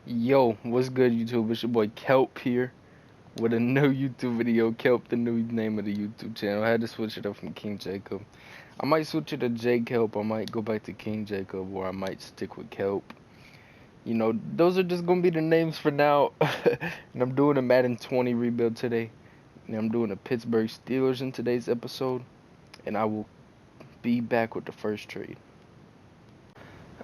Yo, what's good, YouTube? It's your boy Kelp here with a new YouTube video. Kelp, the new name of the YouTube channel. I had to switch it up from King Jaykelp. I might switch it to Jaykelp. I might go back to King Jaykelp, or I might stick with Kelp. You know, those are just gonna be the names for now. And I'm doing a Madden 20 rebuild today. And I'm doing the Pittsburgh Steelers in today's episode. And I will be back with the first trade.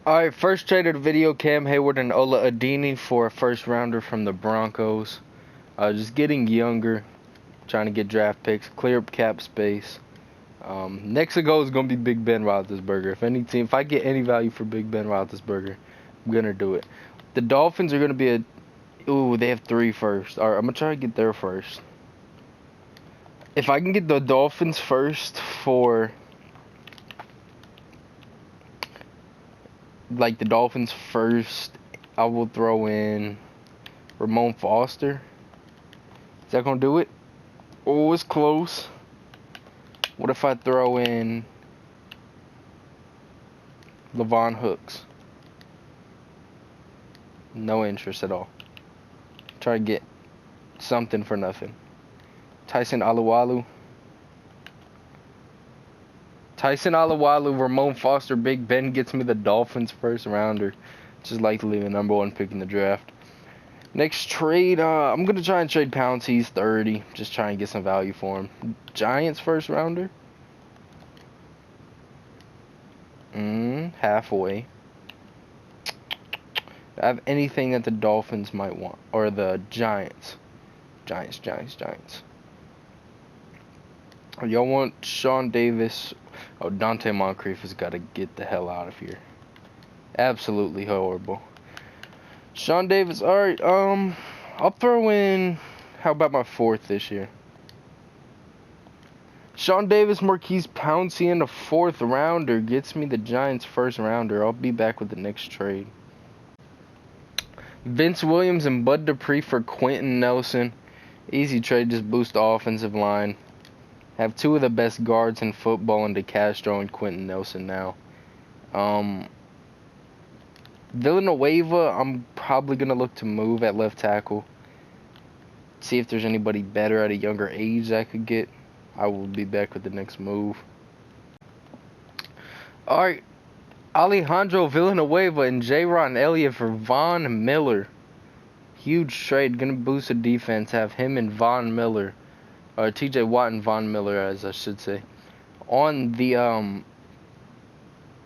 Alright, first trade of the video, Cam Hayward and Ola Adini for a first rounder from the Broncos. Just getting younger, trying to get draft picks, clear up cap space. Next to go is going to be Big Ben Roethlisberger. If I get any value for Big Ben Roethlisberger, I'm going to do it. The Dolphins are going to be they have 3 first. Alright, I'm going to try to get their first. If I can get the Dolphins first for... like the Dolphins first, I will throw in Ramon Foster. Is that gonna do it? Oh, it's close. What if I throw in Levon Hooks? No interest at all. Try to get something for nothing. Tyson Alualu, Ramon Foster, Big Ben gets me the Dolphins first rounder. Just likely the number 1 pick in the draft. Next trade, I'm going to try and trade Pounds. He's 30. Just try and get some value for him. Giants first rounder. Halfway. I have anything that the Dolphins might want. Or the Giants. Giants. Y'all want Sean Davis? Oh, Dante Moncrief has got to get the hell out of here. Absolutely horrible. Sean Davis, alright, I'll throw in, how about my 4th this year? Sean Davis, Marquise Pouncey in the 4th rounder gets me the Giants' first rounder. I'll be back with the next trade. Vince Williams and Bud Dupree for Quentin Nelson. Easy trade, just boost the offensive line. Have 2 of the best guards in football in DeCastro and Quentin Nelson now. Villanueva, I'm probably going to look to move at left tackle. See if there's anybody better at a younger age that I could get. I will be back with the next move. Alright, Alejandro Villanueva and J-Ron Elliott for Von Miller. Huge trade, going to boost the defense. Have him and Von Miller. Or TJ Watt and Von Miller, as I should say, on the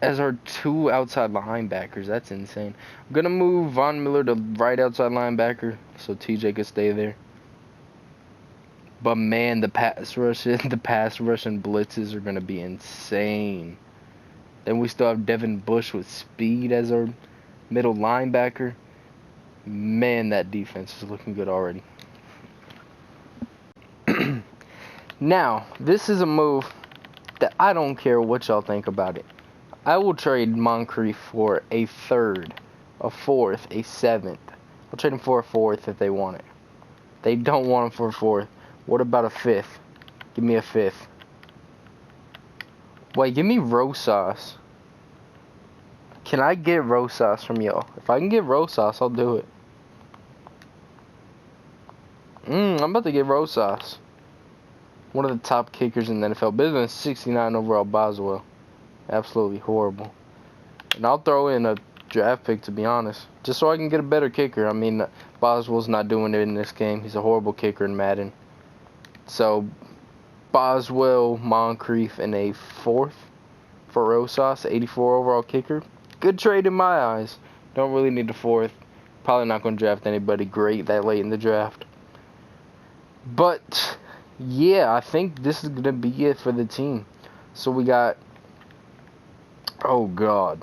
as our 2 outside linebackers. That's insane. I'm gonna move Von Miller to right outside linebacker so TJ can stay there. But man, the pass rush and blitzes are gonna be insane. Then we still have Devin Bush with speed as our middle linebacker. Man, that defense is looking good already. Now, this is a move that I don't care what y'all think about it. I will trade Moncrief for a 3rd, a 4th, a 7th. I'll trade him for a 4th if they want it. They don't want him for a 4th. What about a 5th? Give me a 5th. Wait, give me Rosas. Can I get Rosas from y'all? If I can get Rosas, I'll do it. I'm about to get Rosas. One of the top kickers in the NFL. Better than 69 overall Boswell. Absolutely horrible. And I'll throw in a draft pick, to be honest. Just so I can get a better kicker. I mean, Boswell's not doing it in this game. He's a horrible kicker in Madden. So, Boswell, Moncrief, and a 4th for Rosas. 84 overall kicker. Good trade in my eyes. Don't really need a 4th. Probably not going to draft anybody great that late in the draft. But... yeah, I think this is going to be it for the team. So we got... oh, God.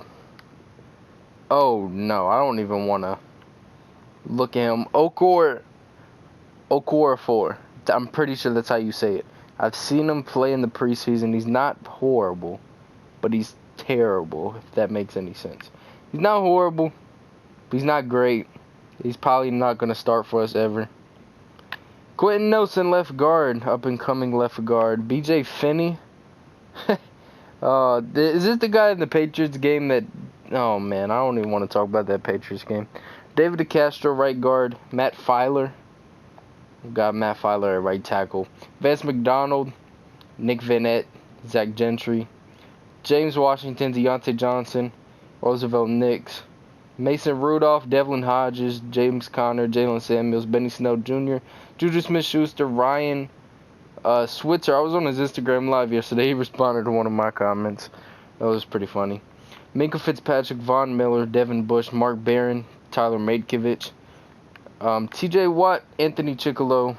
Oh, no. I don't even want to look at him. Okorafor. I'm pretty sure that's how you say it. I've seen him play in the preseason. He's not horrible, but he's terrible, if that makes any sense. He's not horrible, but he's not great. He's probably not going to start for us ever. Quentin Nelson, left guard, up-and-coming left guard. BJ Finney. Is this the guy in the Patriots game that... oh, man, I don't even want to talk about that Patriots game. David DeCastro, right guard. Matt Filer. We've got Matt Filer at right tackle. Vance McDonald, Nick Vanette, Zach Gentry. James Washington, Deontay Johnson, Roosevelt Nix. Mason Rudolph, Devlin Hodges, James Conner, Jalen Samuels, Benny Snell Jr., Juju Smith-Schuster, Ryan Switzer. I was on his Instagram live yesterday. He responded to one of my comments. That was pretty funny. Minka Fitzpatrick, Von Miller, Devin Bush, Mark Barron, Tyler Maitkovich, TJ Watt, Anthony Chickalo,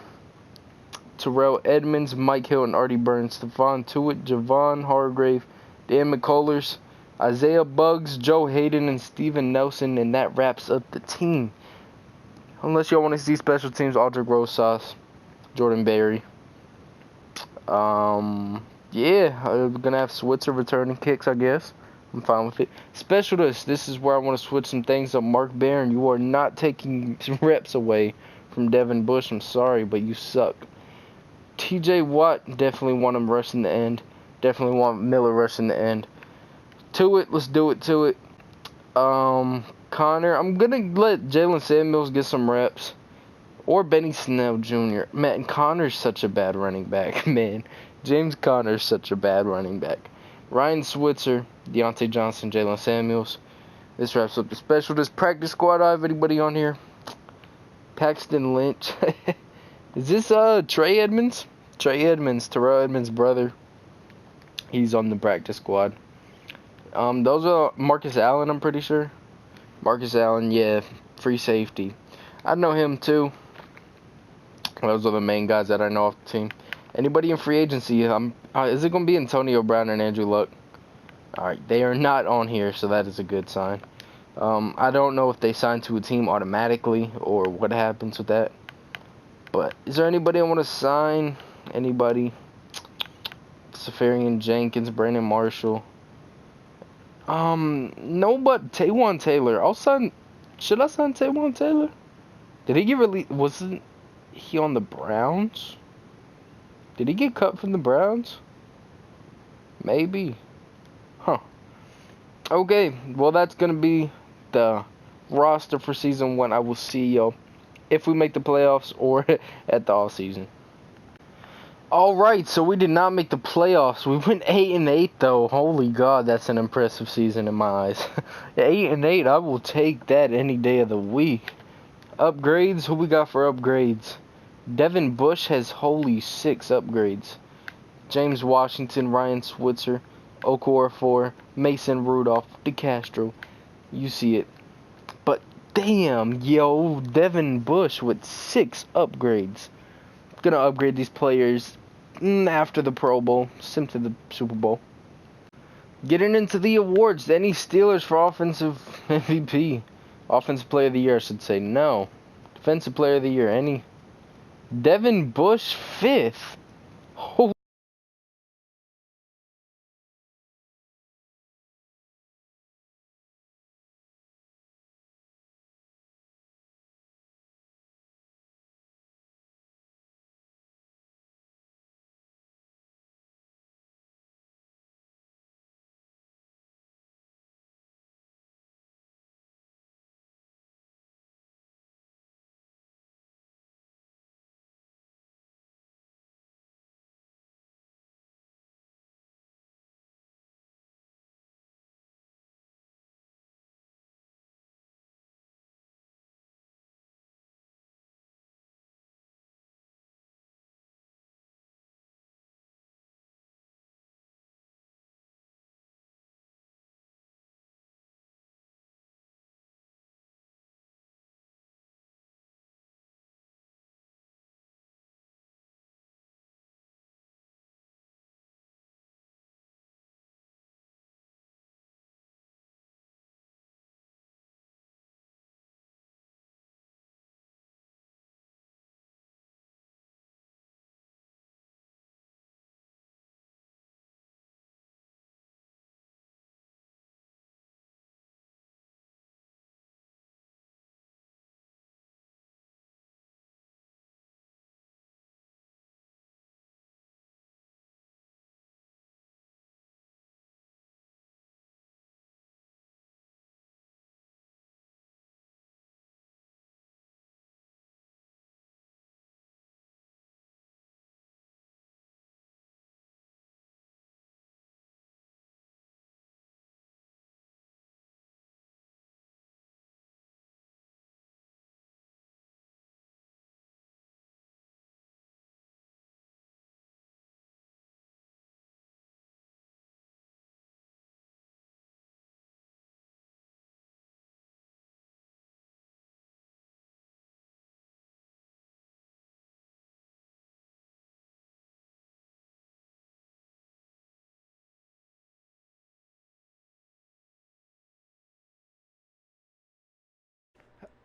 Terrell Edmonds, Mike Hill, and Artie Burns, Stephon Tuitt, Javon Hargrave, Dan McCullers, Isaiah Buggs, Joe Hayden, and Steven Nelson, and that wraps up the team. Unless y'all want to see special teams, Aldrick Rosas, Jordan Berry. Yeah, I'm gonna have Switzer returning kicks, I guess. I'm fine with it. Specialists, this is where I want to switch some things up. Mark Barron, you are not taking some reps away from Devin Bush. I'm sorry, but you suck. TJ Watt, definitely want him rushing the end. Definitely want Miller rushing the end. To it, let's do it to it. Connor, I'm gonna let Jalen Samuels get some reps. Or Benny Snell Jr. Man, Connor's such a bad running back, man. James Connor's such a bad running back. Ryan Switzer, Deontay Johnson, Jalen Samuels. This wraps up the special. This practice squad, I have anybody on here? Paxton Lynch. Is this Trey Edmonds? Trey Edmonds, Terrell Edmonds' brother. He's on the practice squad. Those are Marcus Allen, I'm pretty sure. Marcus Allen, yeah, free safety. I know him too. Those are the main guys that I know off the team. Anybody in free agency? Is it going to be Antonio Brown and Andrew Luck? Alright, they are not on here, so that is a good sign. I don't know if they sign to a team automatically or what happens with that. But is there anybody I want to sign? Anybody? Safarian Jenkins, Brandon Marshall. No, but Taywan Taylor. I'll sign. Should I sign Taywan Taylor? Did he get released? Wasn't he on the Browns? Did he get cut from the Browns? Maybe. Huh. Okay, well, that's going to be the roster for Season 1. I will see y'all if we make the playoffs or at the offseason. Alright, so we did not make the playoffs. We went 8-8, though. Holy God, that's an impressive season in my eyes. 8-8, I will take that any day of the week. Upgrades, who we got for upgrades? Devin Bush has holy 6 upgrades. James Washington, Ryan Switzer, Okorafor, Mason Rudolph, DeCastro. You see it. But damn, yo, Devin Bush with 6 upgrades. Gonna upgrade these players after the Pro Bowl, sent to the Super Bowl. Getting into the awards, any Steelers for offensive MVP? Offensive Player of the Year, I should say. No. Defensive Player of the Year, any? Devin Bush, 5th.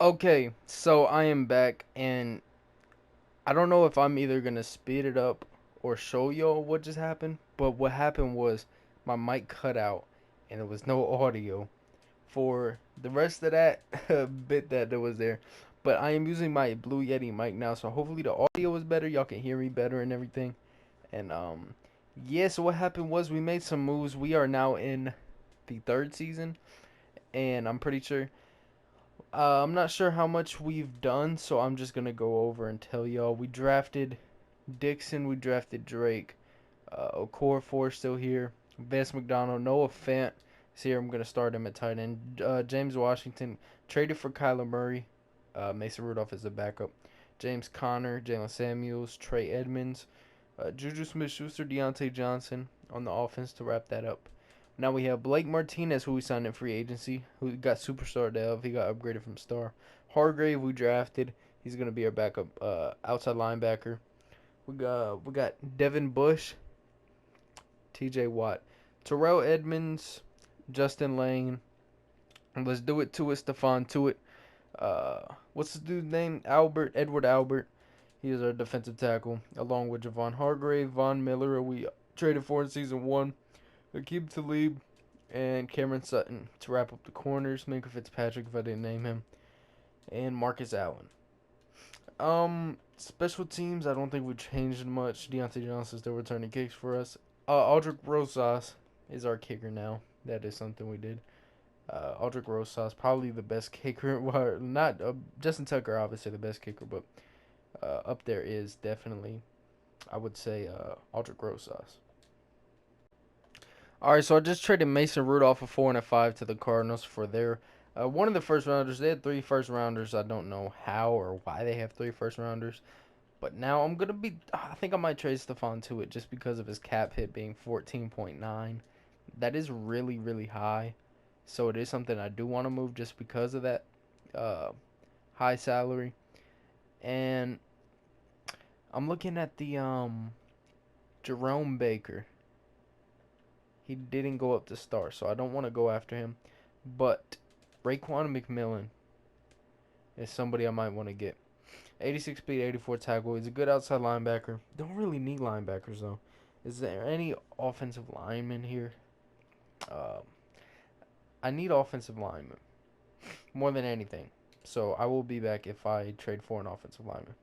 Okay, so I am back, and I don't know if I'm either gonna speed it up or show y'all what just happened. But what happened was my mic cut out, and there was no audio for the rest of that bit that was there. But I am using my Blue Yeti mic now, so hopefully the audio is better. Y'all can hear me better and everything. And yeah. So what happened was we made some moves. We are now in the third season, and I'm pretty sure. I'm not sure how much we've done, so I'm just gonna go over and tell y'all. We drafted Dixon, we drafted Drake, Okorafor still here, Vance McDonald, Noah Fant is here. I'm gonna start him at tight end. James Washington traded for Kyler Murray. Mason Rudolph is the backup. James Conner, Jalen Samuels, Trey Edmonds, Juju Smith-Schuster, Deontay Johnson on the offense to wrap that up. Now we have Blake Martinez, who we signed in free agency, who got superstar dev. He got upgraded from star. Hargrave, we drafted. He's gonna be our backup outside linebacker. We got Devin Bush, T.J. Watt, Terrell Edmonds, Justin Lane. And let's do it to it, Stephon Tuitt. What's the dude's name? Edward Albert. He is our defensive tackle, along with Javon Hargrave, Von Miller, who we traded for in season one. Aqib Talib, and Cameron Sutton to wrap up the corners. Minka Fitzpatrick, if I didn't name him, and Marcus Allen. Special teams, I don't think we changed much. Deontay Johnson still returning kicks for us. Aldrick Rosas is our kicker now. That is something we did. Aldrick Rosas, probably the best kicker. Well, not Justin Tucker, obviously the best kicker, but up there is definitely, I would say, Aldrick Rosas. All right, so I just traded Mason Rudolph a 4 and a 5 to the Cardinals for their one of the first rounders. They had 3 first rounders. I don't know how or why they have 3 first rounders, but now I'm gonna be. I think I might trade Stephon to it just because of his cap hit being 14.9. That is really really high, so it is something I do want to move just because of that uh, high salary. And I'm looking at the Jerome Baker. He didn't go up to star, so I don't want to go after him. But Raekwon McMillan is somebody I might want to get. 86 speed, 84 tackle. He's a good outside linebacker. Don't really need linebackers, though. Is there any offensive linemen here? Uh, I need offensive linemen more than anything. So I will be back if I trade for an offensive lineman.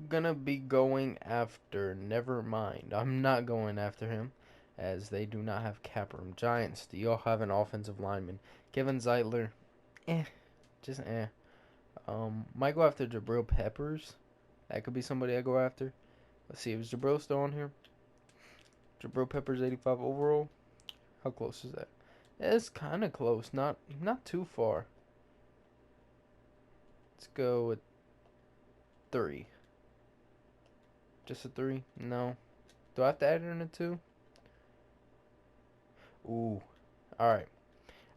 Gonna be going after. Never mind. I'm not going after him, as they do not have cap room. Giants. Do y'all have an offensive lineman? Kevin Zeitler. Eh. Just eh. Might go after Jabril Peppers. That could be somebody I go after. Let's see. Is Jabril still on here? Jabril Peppers 85 overall. How close is that? It's kind of close. Not too far. Let's go with 3. Just a 3? No. Do I have to add in a 2? Ooh. Alright.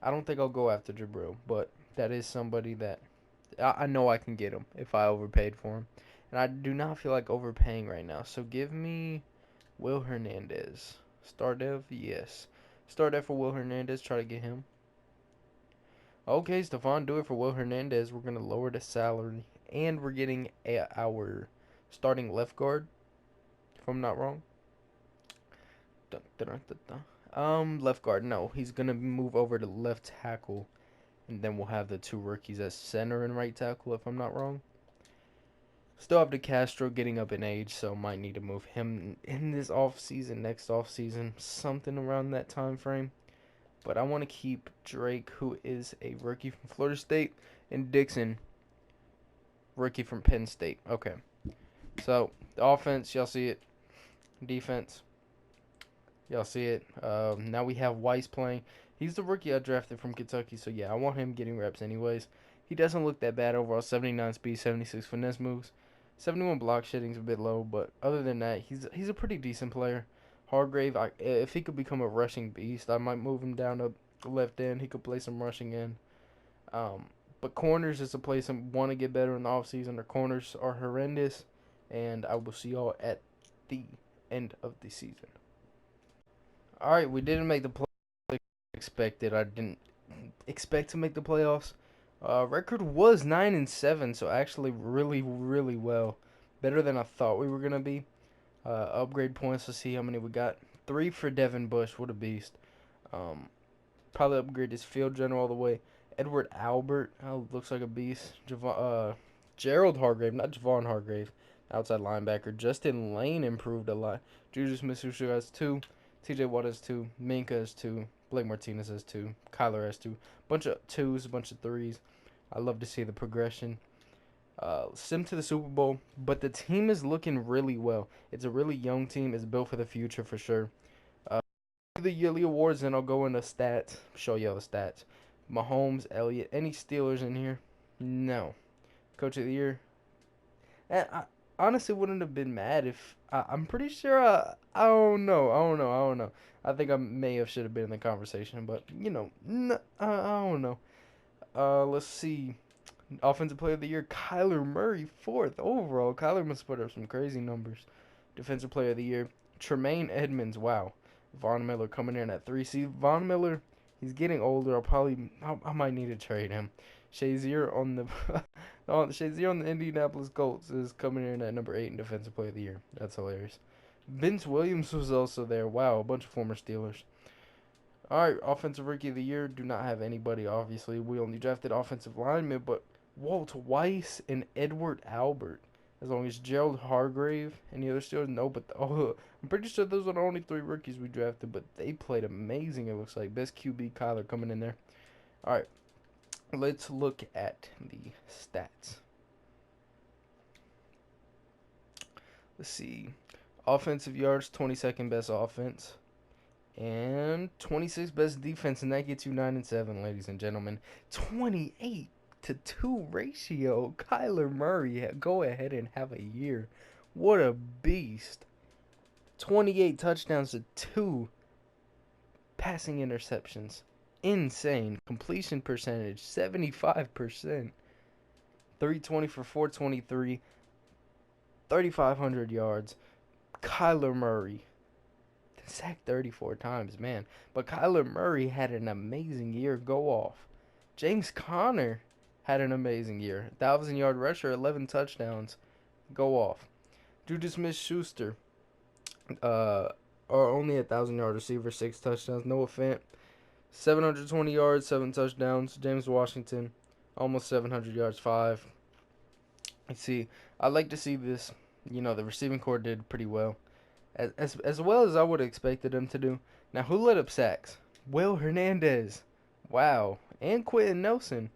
I don't think I'll go after Jabril, but that is somebody that I know I can get him if I overpaid for him. And I do not feel like overpaying right now. So give me Will Hernandez. Star Dev? Yes. Star Dev for Will Hernandez. Try to get him. Okay, Stephon, do it for Will Hernandez. We're going to lower the salary. And we're getting our starting left guard, if I'm not wrong. Dun, dun, dun, dun, dun. Left guard. No, he's going to move over to left tackle. And then we'll have the 2 rookies as center and right tackle, if I'm not wrong. Still have DeCastro getting up in age, so might need to move him in this offseason, next offseason, something around that time frame. But I want to keep Drake, who is a rookie from Florida State, and Dixon, rookie from Penn State. Okay. So, the offense, y'all see it. Defense, y'all see it. Now we have Weiss playing. He's the rookie I drafted from Kentucky, so yeah, I want him getting reps anyways. He doesn't look that bad overall. 79 speed, 76 finesse moves. 71 block shedding's a bit low, but other than that, he's a pretty decent player. Hargrave, if he could become a rushing beast, I might move him down to left end. He could play some rushing in. But corners is a place I want to get better in the offseason. Their corners are horrendous, and I will see y'all at the end of the season. All right, we didn't make the play expected. I didn't expect to make the playoffs. Record was 9-7, so actually really, really well. Better than I thought we were gonna be. Upgrade points. Let's see how many we got. 3 for Devin Bush. What a beast. Probably upgrade his field general all the way. Edward Albert. Oh, looks like a beast. Gerald Hargrave, not Javon Hargrave. Outside linebacker. Justin Lane improved a lot. Juju Smith-Schuster has 2. TJ Watt has 2. Minka has 2. Blake Martinez has 2. Kyler has 2. Bunch of 2s, a bunch of 3s. I love to see the progression. Sim to the Super Bowl, but the team is looking really well. It's a really young team. It's built for the future for sure. The yearly awards, and I'll go into stats. Show y'all the stats. Mahomes, Elliott, any Steelers in here? No. Coach of the year? And I honestly wouldn't have been mad if I'm pretty sure. I don't know. I think I may have should have been in the conversation, but I don't know. Let's see. Offensive Player of the Year, Kyler Murray, 4th overall. Kyler must put up some crazy numbers. Defensive Player of the Year, Tremaine Edmonds, wow. Von Miller coming in at 3. See, Von Miller, he's getting older. I might need to trade him. Shazier on the Shazier on the Indianapolis Colts is coming in at number 8 in Defensive Player of the Year. That's hilarious. Vince Williams was also there. Wow, a bunch of former Steelers. Alright, Offensive Rookie of the Year. Do not have anybody, obviously. We only drafted offensive linemen, but Walt Weiss and Edward Albert. As long as Gerald Hargrave. Any other Steelers? No, but I'm pretty sure those are the only 3 rookies we drafted, but they played amazing, it looks like. Best QB, Kyler, coming in there. Alright, let's look at the stats. Let's see. Offensive yards, 22nd best offense. And 26th best defense, and that gets you 9-7, ladies and gentlemen. 28-2 ratio. Kyler Murray, go ahead and have a year. What a beast. 28 touchdowns to 2 passing interceptions. Insane. Completion percentage, 75%. 320 for 423. 3,500 yards. Kyler Murray. Sacked 34 times, man. But Kyler Murray had an amazing year. Go off. James Conner had an amazing year. 1,000-yard rusher, 11 touchdowns. Go off. Juju Smith-Schuster, only a 1,000-yard receiver, 6 touchdowns. Noah Fant, 720 yards, 7 touchdowns. James Washington, almost 700 yards, 5. Let's see. I like to see this. The receiving corps did pretty well. As well as I would have expected them to do. Now, who let up sacks? Will Hernandez. Wow. And Quentin Nelson.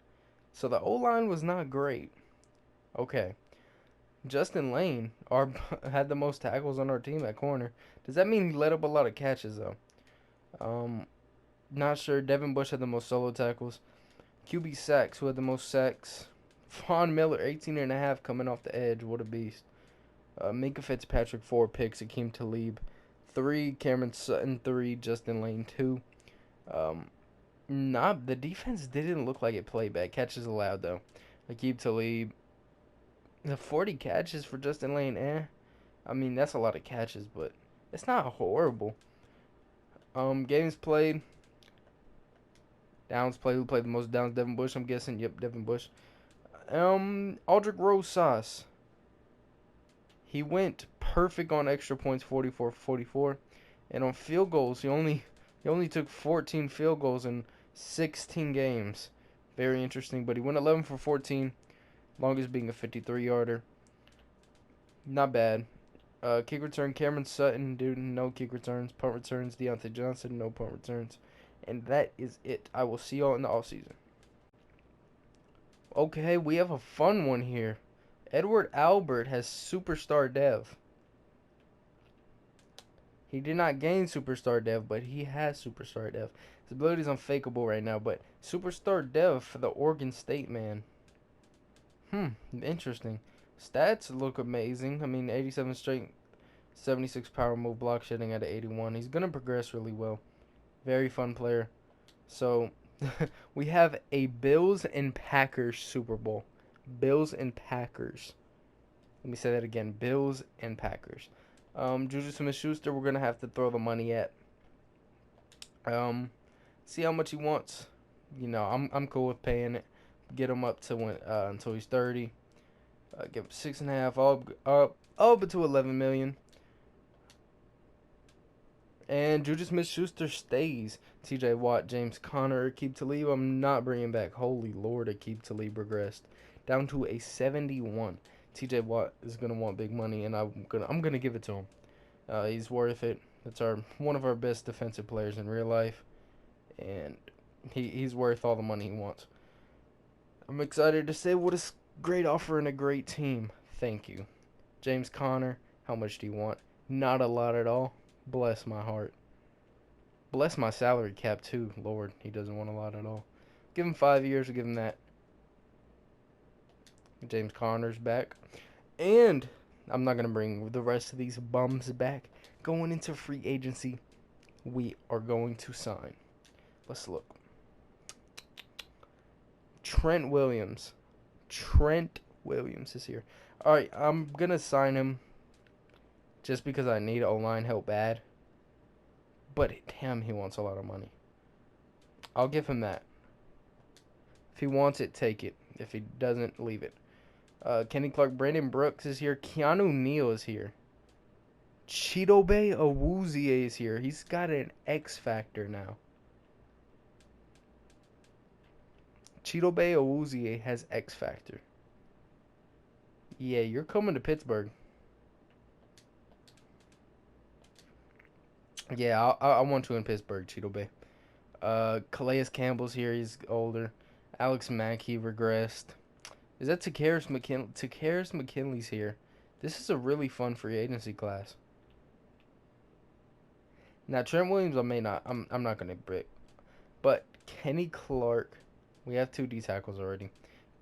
So the O-line was not great. Okay. Justin Lane had the most tackles on our team at corner. Does that mean he let up a lot of catches, though? Not sure. Devin Bush had the most solo tackles. QB sacks, who had the most sacks? Von Miller, 18.5, coming off the edge. What a beast. Minka Fitzpatrick, 4 picks. Akeem Talib, 3. Cameron Sutton, 3. Justin Lane, 2. The defense didn't look like it played bad. Catches allowed, though. Akeem Talib, the 40 catches for Justin Lane, I mean, that's a lot of catches, but it's not horrible. Games played. Downs played. Who played the most downs? Devin Bush, I'm guessing. Yep, Devin Bush. Aldrick Rosas. He went perfect on extra points, 44-44, and on field goals, he only took 14 field goals in 16 games. Very interesting, but he went 11 for 14, longest being a 53-yarder. Not bad. Kick return, Cameron Sutton, dude, no kick returns. Punt returns, Deontay Johnson, no punt returns. And that is it. I will see y'all in the offseason. Okay, we have a fun one here. Edward Albert has Superstar Dev. He did not gain Superstar Dev, but he has Superstar Dev. His ability is unfakeable right now, but Superstar Dev for the Oregon State man. Interesting. Stats look amazing. I mean, 87 strength, 76 power move, block shedding at 81. He's going to progress really well. Very fun player. So, we have a Bills and Packers Super Bowl. Bills and Packers. Let me say that again. Bills and Packers. Juju Smith-Schuster, we're going to have to throw the money at. See how much he wants. You know, I'm cool with paying it. Get him up to until he's 30. Give him 6.5, up to 11 million. And Juju Smith-Schuster stays. T.J. Watt, James Conner, Aqib Talib. I'm not bringing back. Holy Lord, Aqib Talib regressed down to a 71. T.J. Watt is gonna want big money, and I'm gonna give it to him. He's worth it. That's one of our best defensive players in real life, and he's worth all the money he wants. I'm excited to say what a great offer and a great team. Thank you, James Conner. How much do you want? Not a lot at all. Bless my heart. Bless my salary cap too. Lord, he doesn't want a lot at all. Give him 5 years. Give him that. James Conner's back. And I'm not going to bring the rest of these bums back. Going into free agency, we are going to sign. Let's look. Trent Williams. Trent Williams is here. Alright, I'm going to sign him just because I need O-line help bad. But damn, he wants a lot of money. I'll give him that. If he wants it, take it. If he doesn't, leave it. Kenny Clark, Brandon Brooks is here. Keanu Neal is here. Chidobe Awuzie is here. He's got an X factor now. Chidobe Awuzie has X factor. Yeah, you're coming to Pittsburgh. Yeah, I want you in Pittsburgh, Chidobe. Calais Campbell's here. He's older. Alex Mack, he regressed. Is that Takaris McKinley? Takaris McKinley's here. This is a really fun free agency class. Now, Trent Williams, I may not. I'm not going to brick. But Kenny Clark, we have 2 D tackles already.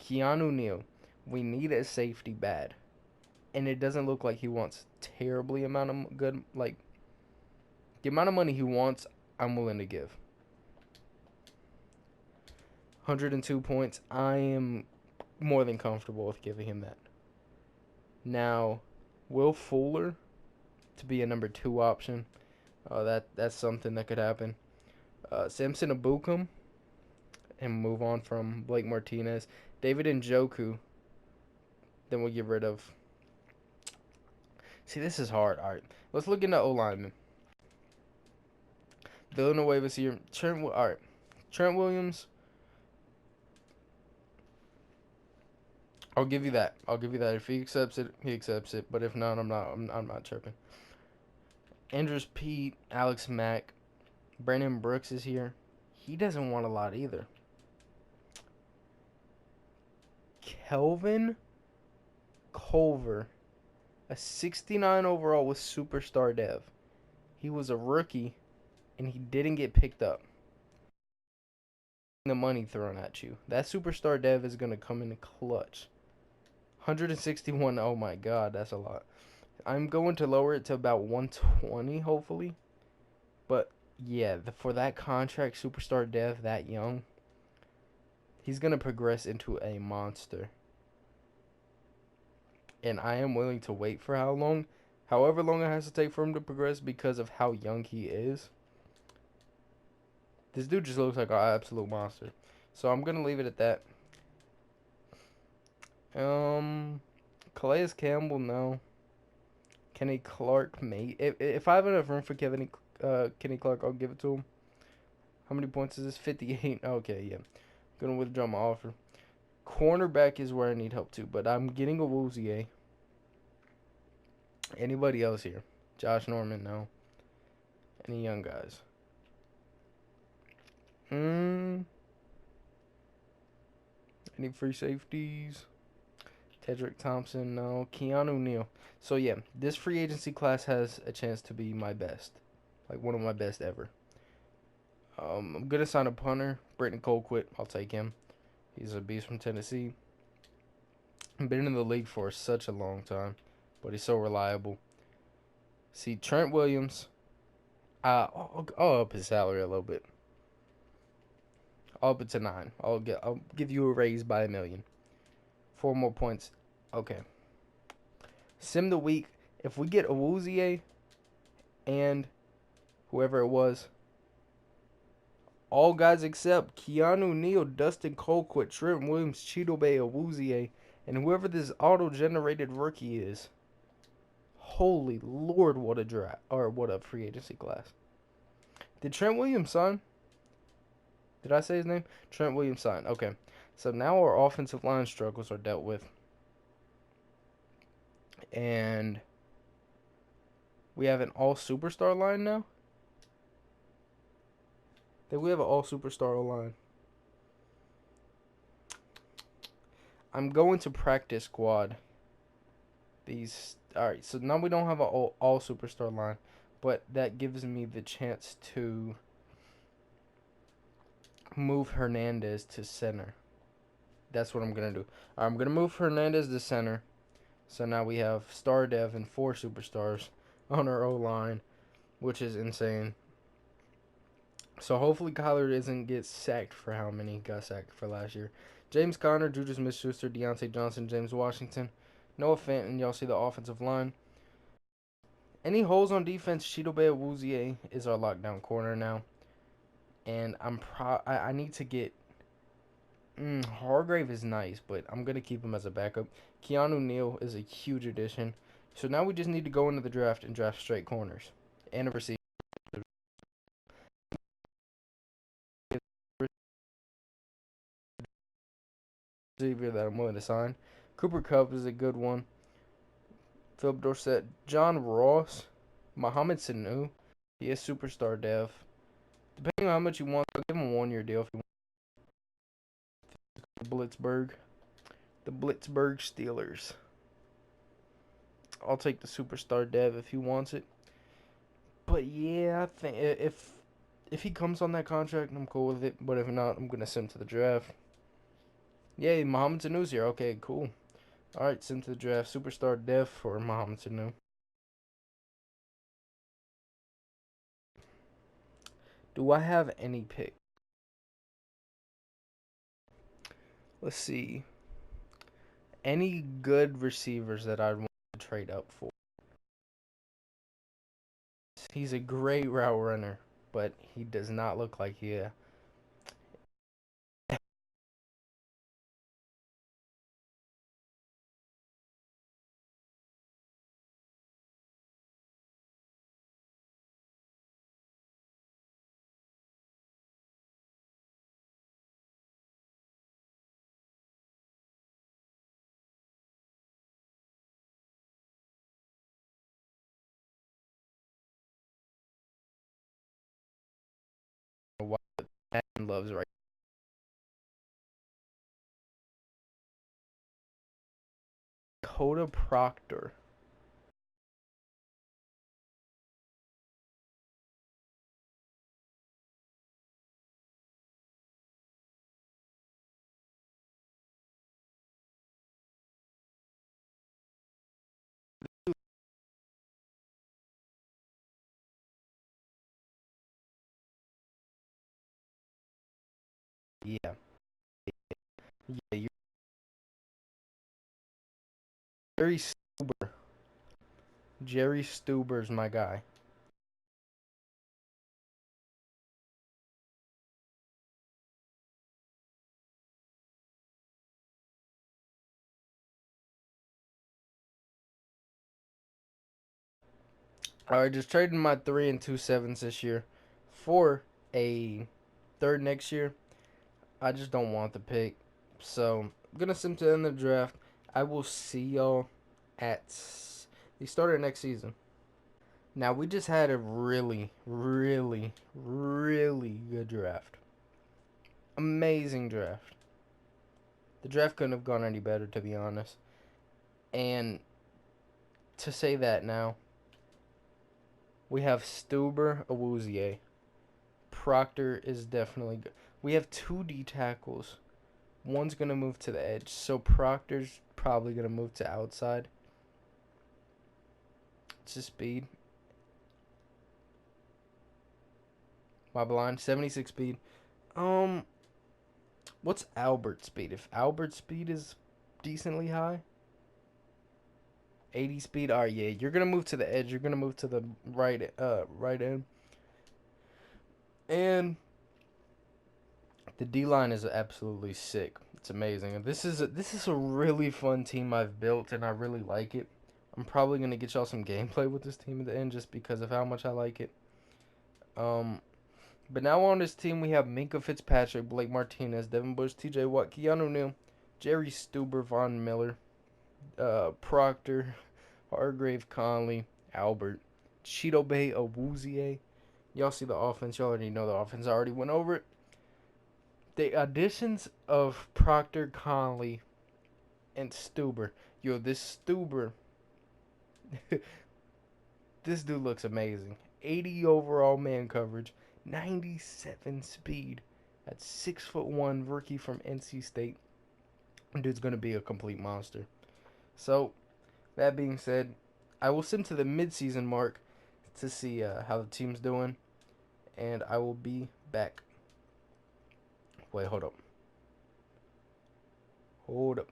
Keanu Neal, we need a safety bad. And it doesn't look like he wants terribly amount of good, like, the amount of money he wants, I'm willing to give. 102 points. I am more than comfortable with giving him that. Now, Will Fuller to be a number 2 option. That's something that could happen. Samson Abukum, and move on from Blake Martinez. David Njoku, then we'll get rid of. See, this is hard. All right, let's look into O-lineman. Villanueva's here. All right, Trent Williams. I'll give you that. If he accepts it, he accepts it. But if not, I'm not tripping. Andrews Pete, Alex Mack, Brandon Brooks is here. He doesn't want a lot either. Kelvin Culver, a 69 overall with superstar dev. He was a rookie, and he didn't get picked up. The money thrown at you. That superstar dev is going to come in clutch. 161, oh my god, that's a lot. I'm going to lower it to about 120, hopefully. But, yeah, for that contract, superstar dev, that young, he's going to progress into a monster. And I am willing to wait for however long it has to take for him to progress because of how young he is. This dude just looks like an absolute monster. So I'm going to leave it at that. Calais Campbell, no. Kenny Clark, mate. If I have enough room for Kenny Clark, I'll give it to him. How many points is this? 58. Okay, yeah. Gonna withdraw my offer. Cornerback is where I need help too, but I'm getting a Awuzie. Anybody else here? Josh Norman, no. Any young guys? Any free safeties? Tedrick Thompson, no. Keanu Neal. So, yeah, this free agency class has a chance to be my best. Like, one of my best ever. I'm going to sign a punter. Britton Colquitt. I'll take him. He's a beast from Tennessee. Been in the league for such a long time, but he's so reliable. See, Trent Williams. I'll up his salary a little bit. I'll up it to 9. I'll give you a raise by $1 million. 4 more points. Okay. Sim the week. If we get Awuzie and whoever it was, All guys except Keanu Neal, Dustin Colquitt, Trent Williams, Chidobe Awuzie, and whoever this auto-generated rookie is. Holy Lord, what a draft, or what a free agency class. Did Trent Williams sign? Did I say his name? Trent Williams signed. Okay. So now our offensive line struggles are dealt with. And we have an all-superstar line now? Then we have an all-superstar line. I'm going to practice squad. Alright, so now we don't have an all-superstar line. But that gives me the chance to move Hernandez to center. That's what I'm going to do. I'm going to move Hernandez to center. So now we have star dev and 4 superstars on our O-line, which is insane. So hopefully Kyler doesn't get sacked for how many he got sacked for last year. James Conner, Juju Smith-Schuster, Deontay Johnson, James Washington, Noah Fenton. Y'all see the offensive line. Any holes on defense, Chidobe Awuzie is our lockdown corner now. And I need to get... Hargrave is nice, but I'm going to keep him as a backup. Keanu Neal is a huge addition. So now we just need to go into the draft and draft straight corners. And a receiver. That I'm willing to sign. Cooper Kupp is a good one. Philip Dorsett. John Ross. Mohamed Sanu. He is superstar dev. Depending on how much you want, I'll give him a 1-year deal if you want. The Blitzburgh Steelers. I'll take the superstar dev if he wants it. But yeah, I think if he comes on that contract, I'm cool with it. But if not, I'm gonna send him to the draft. Yay, Mohamed Sanu's here. Okay, cool. Alright, send him to the draft. Superstar dev for Mohamed Sanu. Do I have any pick? Let's see. Any good receivers that I'd want to trade up for? He's a great route runner, but he does not look like he. What Madden loves right. Coda Proctor. Yeah. Yeah, you're Jerry Stuber. Jerry Stuber's my guy. Alright, just trading my 3 and 2/7 this year for a third next year. I just don't want the pick. So, I'm going to send to the end of the draft. I will see y'all at the start of next season. Now, we just had a really, really, really good draft. Amazing draft. The draft couldn't have gone any better, to be honest. And to say that now, we have Stuber, Awuzie. Proctor is definitely good. We have 2 D tackles. One's going to move to the edge. So Proctor's probably going to move to outside. It's his speed. My blind, 76 speed. What's Albert's speed? If Albert's speed is decently high, 80 speed. Alright, yeah, you're gonna move to the edge. You're gonna move to the right end. And The D-line is absolutely sick. It's amazing. This is a really fun team I've built, and I really like it. I'm probably gonna get y'all some gameplay with this team at the end just because of how much I like it. But now on this team we have Minkah Fitzpatrick, Blake Martinez, Devin Bush, T.J. Watt, Keanu Neal, Jerry Stuber, Von Miller, Proctor, Hargrave, Conley, Albert, Cheeto Bay, Awuzie. Y'all see the offense. Y'all already know the offense. I already went over it. The additions of Proctor, Conley, and Stuber. Yo, this Stuber, this dude looks amazing. 80 overall man coverage, 97 speed. At 6'1", rookie from NC State. Dude's gonna be a complete monster. So, that being said, I will send to the midseason mark to see how the team's doing, and I will be back. Wait, hold up. Hold up.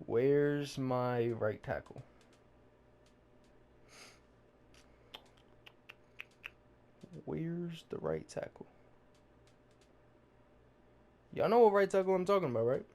Where's my right tackle? Where's the right tackle? Y'all know what right tackle I'm talking about, right?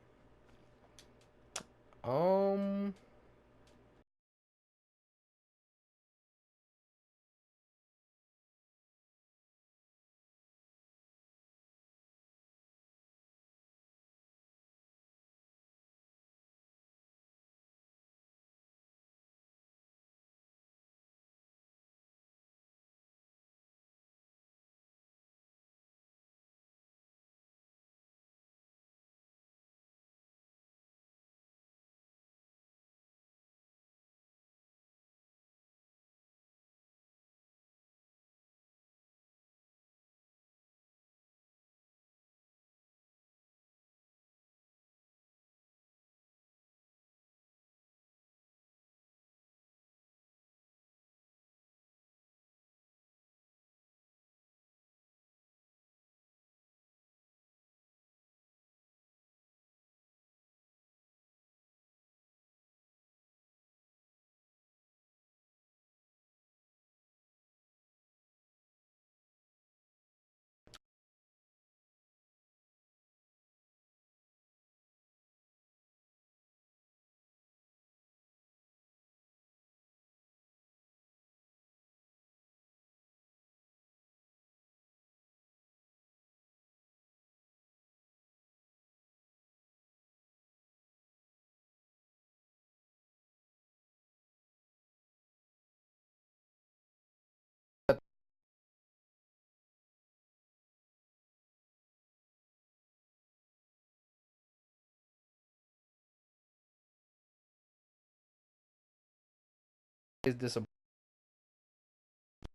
Is this a...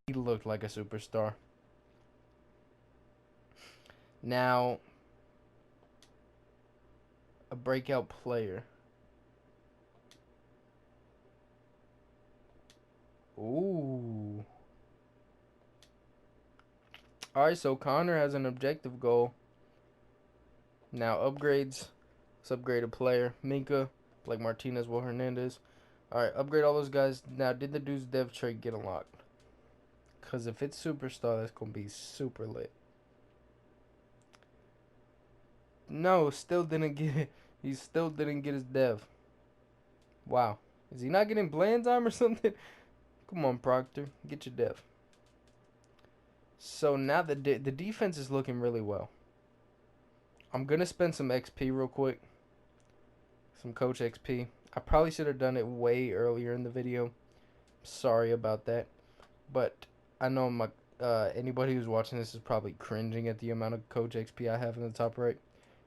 He looked like a superstar. Now, a breakout player. Ooh. Alright, so Connor has an objective goal. Now, upgrades. Let's upgrade a player. Minkah, Blake Martinez, Will Hernandez. Alright, upgrade all those guys. Now, did the dude's dev trait get unlocked? Because if it's superstar, that's going to be super lit. No, still didn't get it. He still didn't get his dev. Wow. Is he not getting playing time or something? Come on, Proctor. Get your dev. So now the defense is looking really well. I'm going to spend some XP real quick. Some Coach XP. I probably should have done it way earlier in the video. Sorry about that. But I know my anybody who's watching this is probably cringing at the amount of Coach XP I have in the top right.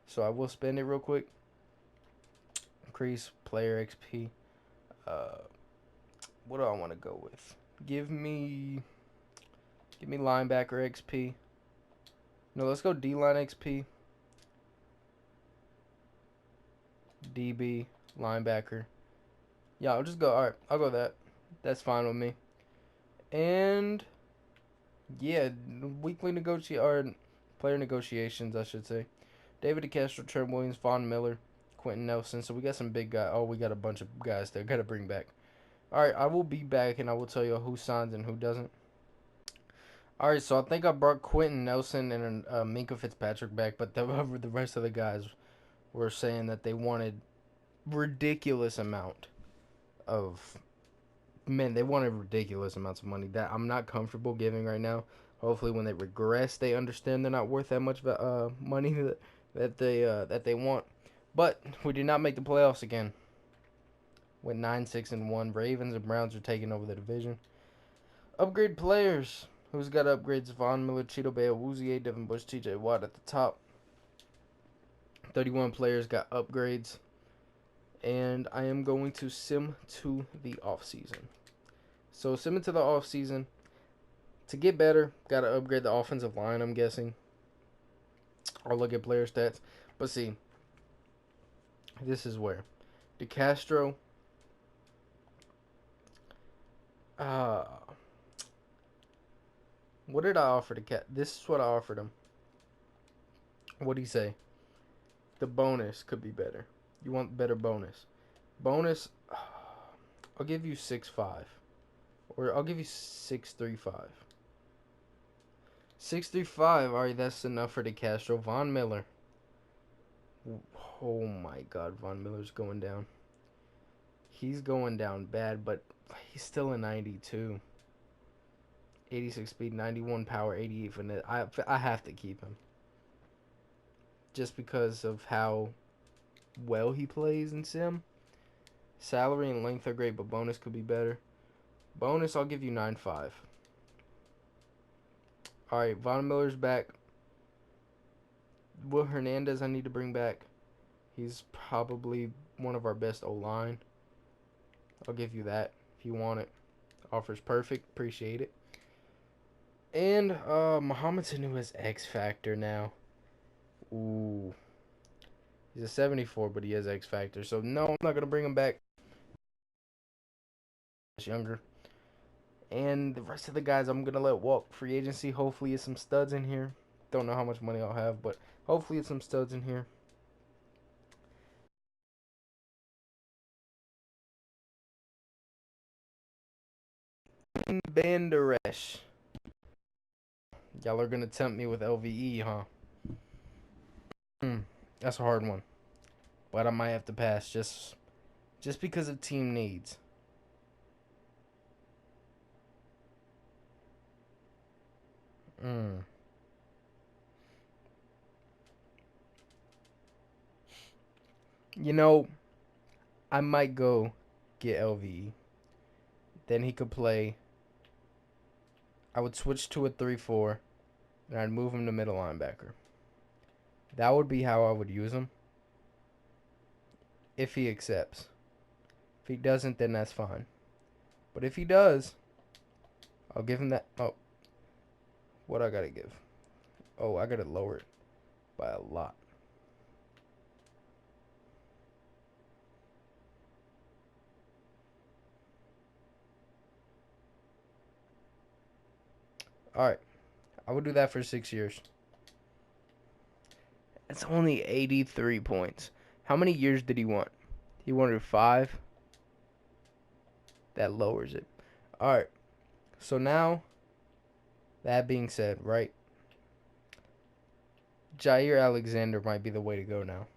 So I will spend it real quick. Increase player XP. What do I want to go with? Give me linebacker XP. No, let's go D-line XP. DB, linebacker. Yeah, I'll just go. Alright, I'll go that. That's fine with me. And yeah, weekly player negotiations, I should say. David DeCastro, Trent Williams, Von Miller, Quentin Nelson. So we got some big guys. Oh, we got a bunch of guys there. Got to bring back. Alright, I will be back and I will tell you who signs and who doesn't. All right, so I think I brought Quentin Nelson and Minka Fitzpatrick back, but the rest of the guys were saying that they wanted ridiculous amount of they wanted ridiculous amounts of money that I'm not comfortable giving right now. Hopefully, when they regress, they understand they're not worth that much money that they want. But we did not make the playoffs again. Went 9-6-1. Ravens and Browns are taking over the division. Upgrade players. Who's got upgrades? Von Miller, Cheeto Bay, Awuzie, Devin Bush, TJ Watt at the top. 31 players got upgrades. And I am going to sim to the offseason. So sim into the offseason. To get better, got to upgrade the offensive line, I'm guessing. I'll look at player stats. But see, this is where. DeCastro. What did I offer to Cat? This is what I offered him. What'd he say? The bonus could be better. You want better bonus. Bonus, I'll give you 6.5. Or I'll give you 6.35. 6.35. Alright, that's enough for DeCastro. Von Miller. Oh my god, Von Miller's going down. He's going down bad, but he's still a 92. 86 speed, 91 power, 88 finesse. I have to keep him. Just because of how well he plays in sim. Salary and length are great, but bonus could be better. Bonus, I'll give you 9.5. Alright, Von Miller's back. Will Hernandez I need to bring back. He's probably one of our best O-line. I'll give you that if you want it. Offer's perfect. Appreciate it. And Muhammad Sanu has X Factor now. Ooh. He's a 74, but he has X Factor. So, no, I'm not going to bring him back. He's younger. And the rest of the guys I'm going to let walk free agency. Hopefully it's some studs in here. Don't know how much money I'll have, but hopefully it's some studs in here. Banderesh. Y'all are going to tempt me with LVE, huh? That's a hard one. But I might have to pass just because of team needs. You know, I might go get LVE. Then he could play. I would switch to a 3-4, and I'd move him to middle linebacker. That would be how I would use him. If he accepts. If he doesn't, then that's fine. But if he does, I'll give him that. Oh, what I gotta give? Oh, I gotta lower it by a lot. Alright. I would do that for 6 years. It's only 83 points. How many years did he want? He wanted 5. That lowers it. Alright. So now, that being said, right? Jair Alexander might be the way to go now.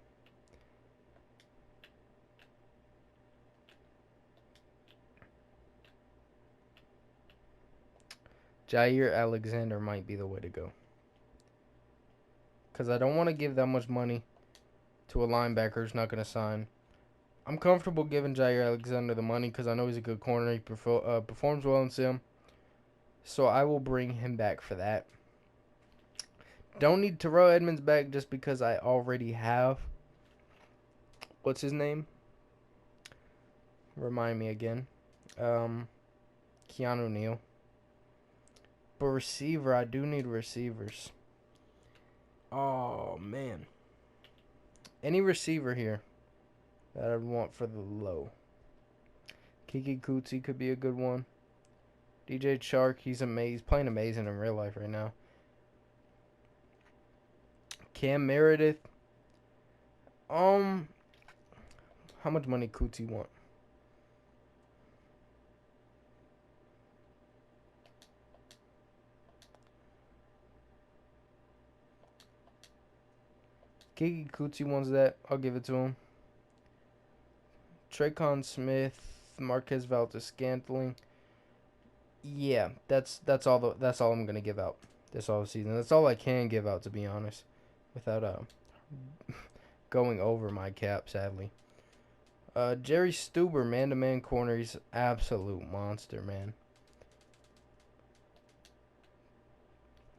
Jair Alexander might be the way to go. Because I don't want to give that much money to a linebacker who's not going to sign. I'm comfortable giving Jair Alexander the money because I know he's a good corner. He performs well in sim. So I will bring him back for that. Don't need Terrell Edmonds back just because I already have. What's his name? Remind me again. Keanu Neal. But receiver, I do need receivers. Oh, man. Any receiver here that I'd want for the low. Kiki Kuti could be a good one. DJ Chark, he's amazing. He's playing amazing in real life right now. Cam Meredith. How much money Kuti want? Kiki Kuti wants that. I'll give it to him. Traycon Smith, Marquez Valdes-Scantling. Yeah, that's all I'm gonna give out this all season. That's all I can give out, to be honest, without going over my cap, sadly. Jerry Stuber, man-to-man corner. He's absolute monster, man.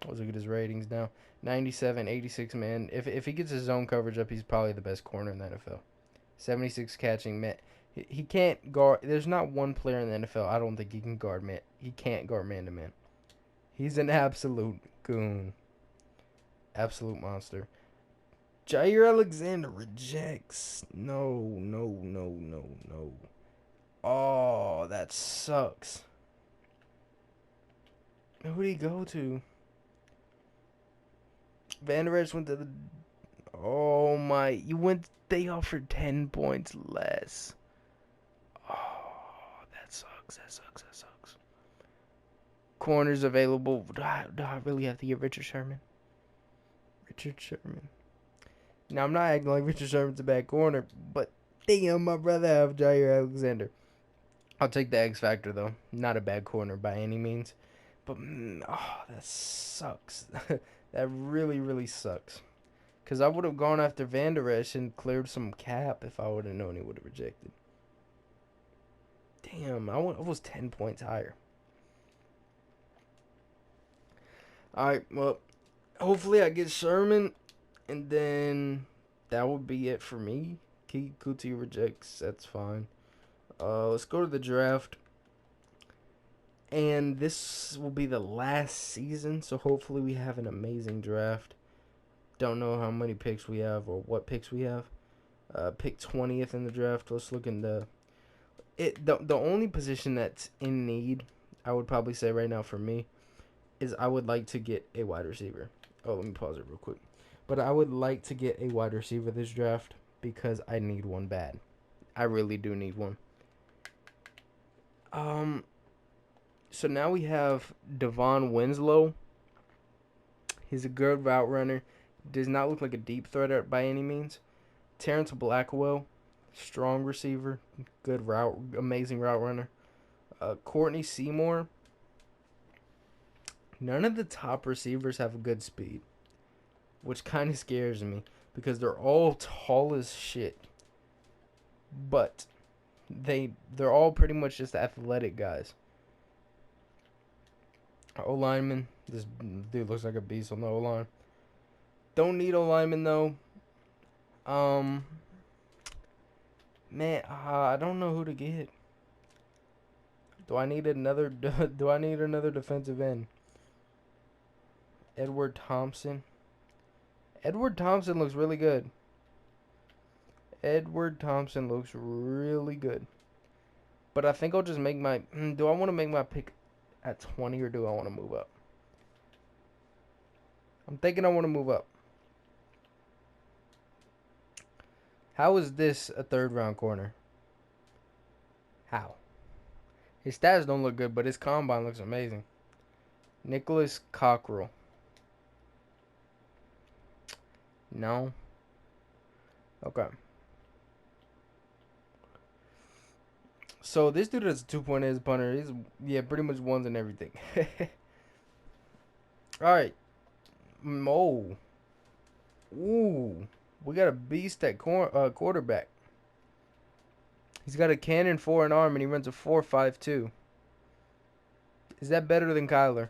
Let's look at his ratings now. 97, 86, man. If he gets his zone coverage up, he's probably the best corner in the NFL. 76 catching, man. He can't guard. There's not one player in the NFL I don't think he can guard man. He can't guard man-to-man. He's an absolute goon. Absolute monster. Jair Alexander rejects. No. Oh, that sucks. Who did he go to? Van Der Esch went to the... Oh, my. They offered 10 points less. Oh, that sucks. Corners available. Do I really have to get Richard Sherman? Now, I'm not acting like Richard Sherman's a bad corner, but damn, I'd rather have Jair Alexander. I'll take the X Factor, though. Not a bad corner by any means. But, that sucks. That really sucks. Because I would have gone after Van Der Esch and cleared some cap if I would have known he would have rejected. Damn, I was 10 points higher. Alright, well, hopefully I get Sherman, and then that would be it for me. Kiki Kuti rejects, that's fine. Let's go to the draft. And this will be the last season, so hopefully we have an amazing draft. Don't know how many picks we have or what picks we have. Pick 20th in the draft. Let's look in the only position that's in need, I would probably say right now for me, is I would like to get a wide receiver. Oh, let me pause it real quick. But I would like to get a wide receiver this draft because I need one bad. I really do need one. So now we have Devon Winslow. He's a good route runner. Does not look like a deep threat by any means. Terrence Blackwell, strong receiver, good route, amazing route runner. Courtney Seymour. None of the top receivers have good speed, which kind of scares me because they're all tall as shit. But they're all pretty much just athletic guys. O-lineman. This dude looks like a beast on the O-line. Don't need O-lineman though. Man, I don't know who to get. Do I need another defensive end? Edward Thompson. Edward Thompson looks really good. But I think I'll just make my... do I want to make my pick at 20 or do I want to move up? I'm thinking I want to move up. How is this a third round corner? How? His stats don't look good, but his combine looks amazing. Nicholas Cockrell. No. Okay. So this dude is a 2.8 as a punter. He's pretty much ones and everything. Alright. Oh. Ooh. We got a beast at quarterback. He's got a cannon for an arm and he runs a 4.52. Is that better than Kyler?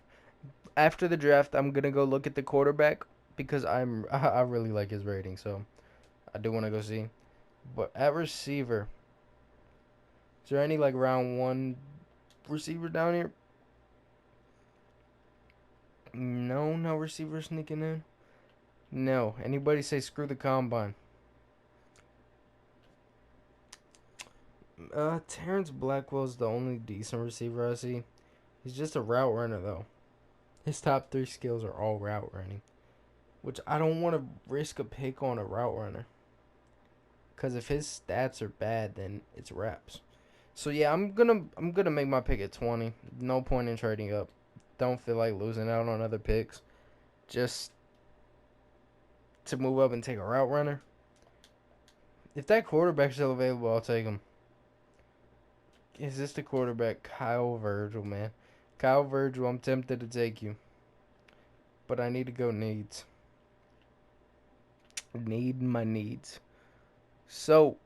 After the draft, I'm gonna go look at the quarterback because I really like his rating, so I do want to go see. But at receiver, is there any like round 1 receiver down here? No receiver sneaking in. No. Anybody say screw the combine? Terrence Blackwell's the only decent receiver I see. He's just a route runner though. His top 3 skills are all route running, which I don't want to risk a pick on a route runner. Cause if his stats are bad, then it's reps. So yeah, I'm gonna make my pick at 20. No point in trading up. Don't feel like losing out on other picks. Just to move up and take a route runner. If that quarterback's still available, I'll take him. Is this the quarterback? Kyle Virgil, man. Kyle Virgil, I'm tempted to take you. But I need to go needs. Need my needs. So,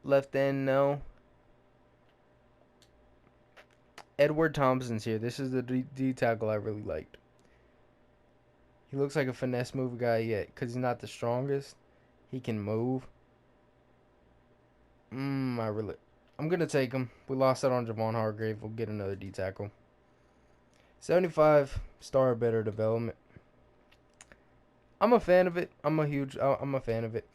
left end, no. Edward Thompson's here. This is the D tackle I really liked. He looks like a finesse move guy yet, because he's not the strongest. He can move. I'm going to take him. We lost out on Javon Hargrave. We'll get another D tackle. 75 star better development. I'm a fan of it. I'm a fan of it.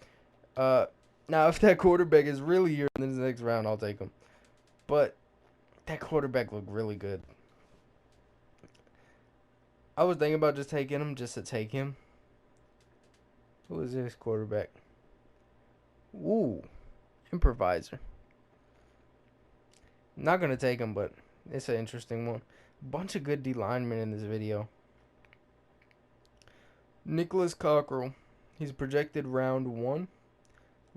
Now, if that quarterback is really here in the next round, I'll take him. But that quarterback looked really good. I was thinking about just taking him just to take him. Who is this quarterback? Ooh, improviser. Not going to take him, but it's an interesting one. Bunch of good D linemen in this video. Nicholas Cockrell. He's projected round 1.